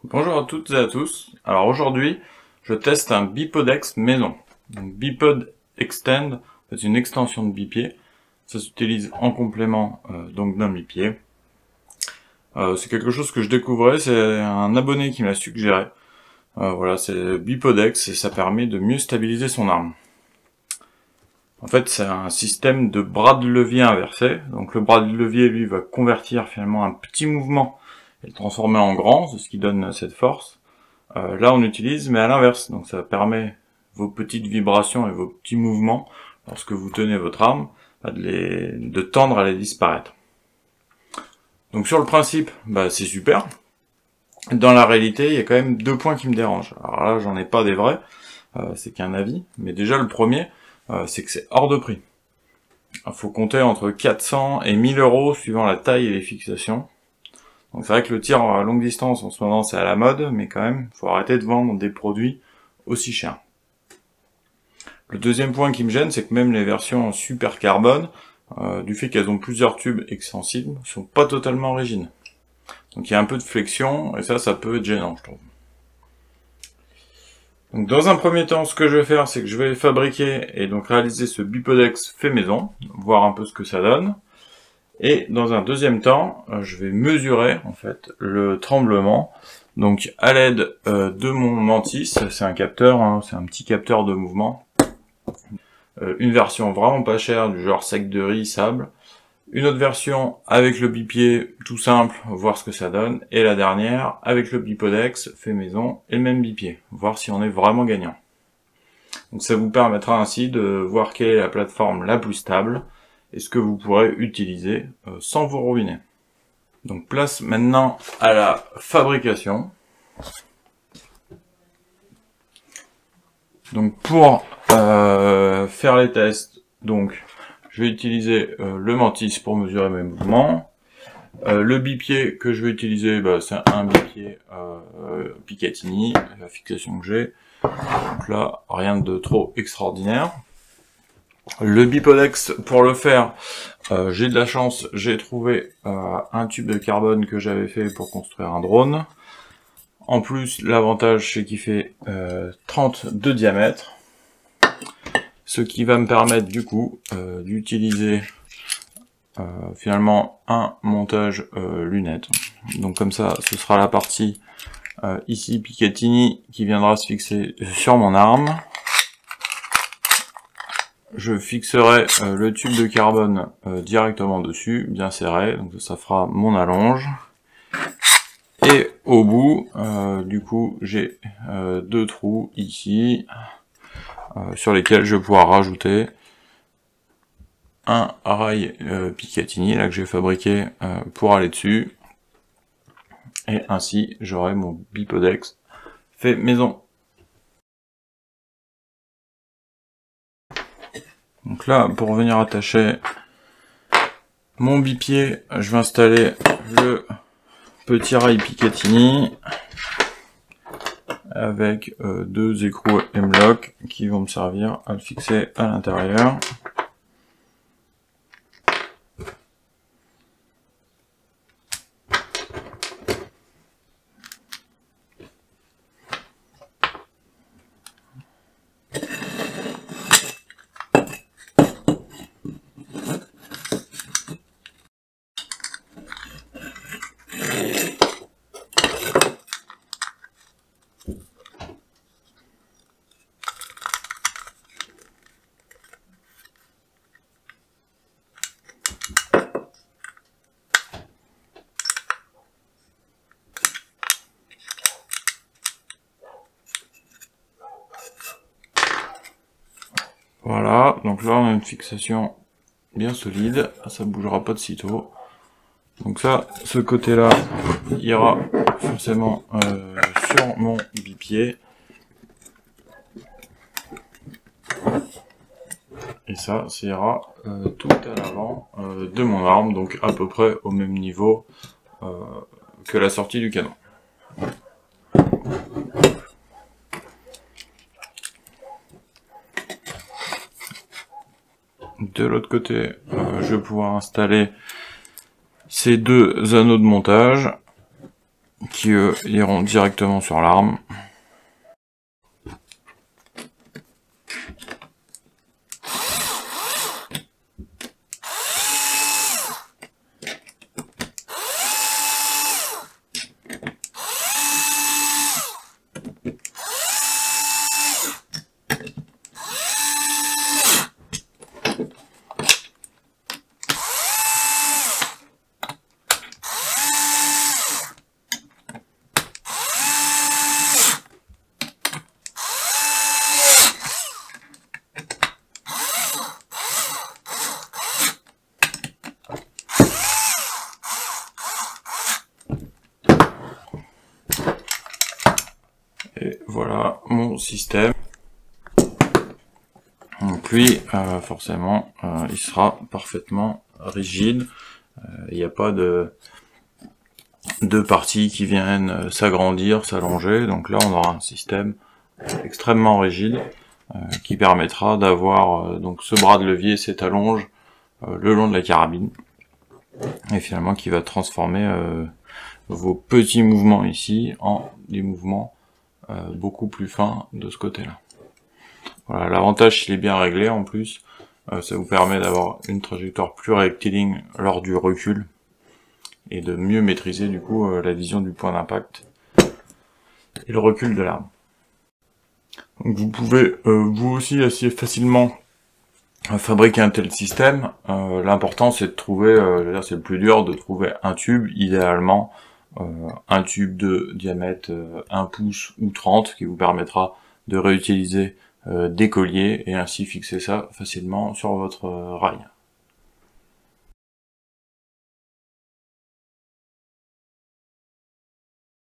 Bonjour à toutes et à tous. Alors aujourd'hui, je teste un bipodex maison. Donc Bipod Extend, c'est une extension de bipied. Ça s'utilise en complément donc d'un bipied. C'est quelque chose que je découvrais, c'est un abonné qui me l'a suggéré. Voilà, c'est bipodex et ça permet de mieux stabiliser son arme. En fait, c'est un système de bras de levier inversé. Donc le bras de levier, lui, va convertir finalement un petit mouvement et le transformer en grand, c'est ce qui donne cette force. Là, on utilise, mais à l'inverse. Donc ça permet vos petites vibrations et vos petits mouvements, lorsque vous tenez votre arme, de tendre à les disparaître. Donc sur le principe, c'est super. Dans la réalité, il y a quand même deux points qui me dérangent. Alors là, j'en ai pas des vrais, c'est qu'un avis. Mais déjà, le premier, c'est que c'est hors de prix. Il faut compter entre 400 et 1000 euros suivant la taille et les fixations. Donc c'est vrai que le tir à longue distance en ce moment c'est à la mode, mais quand même, faut arrêter de vendre des produits aussi chers. Le deuxième point qui me gêne, c'est que même les versions super carbone, du fait qu'elles ont plusieurs tubes extensibles, sont pas totalement rigides. Donc il y a un peu de flexion, et ça peut être gênant, je trouve. Donc dans un premier temps, ce que je vais faire, c'est que je vais fabriquer et donc réaliser ce bipodex fait maison, voir un peu ce que ça donne. Et dans un deuxième temps, je vais mesurer en fait le tremblement. Donc à l'aide de mon mantis, c'est un capteur, c'est un petit capteur de mouvement. Une version vraiment pas chère, du genre sec de riz, sable. Une autre version avec le bipied, tout simple, voir ce que ça donne. Et la dernière avec le bipodex, fait maison, et le même bipied, voir si on est vraiment gagnant. Donc ça vous permettra ainsi de voir quelle est la plateforme la plus stable, et ce que vous pourrez utiliser sans vous ruiner. Donc place maintenant à la fabrication. Donc pour faire les tests, donc je vais utiliser le mantis pour mesurer mes mouvements. Le bipied que je vais utiliser, c'est un bipied Picatinny, la fixation que j'ai. Donc là, rien de trop extraordinaire. Le bipodex, pour le faire, j'ai de la chance, j'ai trouvé un tube de carbone que j'avais fait pour construire un drone. En plus, l'avantage, c'est qu'il fait 30 de diamètre, ce qui va me permettre du coup d'utiliser finalement un montage lunette. Donc comme ça, ce sera la partie ici Picatinny qui viendra se fixer sur mon arme. Je fixerai le tube de carbone directement dessus, bien serré, donc ça fera mon allonge. Et au bout, du coup, j'ai deux trous ici, sur lesquels je vais pouvoir rajouter un rail Picatinny, là que j'ai fabriqué pour aller dessus. Et ainsi, j'aurai mon bipodex fait maison. Donc là, pour venir attacher mon bipied, je vais installer le petit rail Picatinny avec deux écrous M-Lock qui vont me servir à le fixer à l'intérieur. Voilà, donc là on a une fixation bien solide, ça bougera pas de sitôt. Donc ça, ce côté-là ira forcément sur mon bipied. Et ça ira tout à l'avant de mon arme, donc à peu près au même niveau que la sortie du canon. De l'autre côté, je vais pouvoir installer ces deux anneaux de montage. qui eux iront directement sur l'arme. Et voilà mon système. Donc lui, forcément, il sera parfaitement rigide. Il n'y a pas de parties qui viennent s'agrandir, s'allonger. Donc là, on aura un système extrêmement rigide qui permettra d'avoir donc ce bras de levier, cette allonge le long de la carabine, et finalement qui va transformer vos petits mouvements ici en des mouvements beaucoup plus fin de ce côté-là. Voilà, l'avantage s'il est bien réglé en plus, ça vous permet d'avoir une trajectoire plus rectiligne lors du recul et de mieux maîtriser du coup la vision du point d'impact et le recul de l'arme. Donc vous pouvez vous aussi assez facilement fabriquer un tel système. L'important c'est de trouver, c'est le plus dur, de trouver un tube, idéalement un tube de diamètre 1 pouce ou 30 qui vous permettra de réutiliser des colliers et ainsi fixer ça facilement sur votre rail.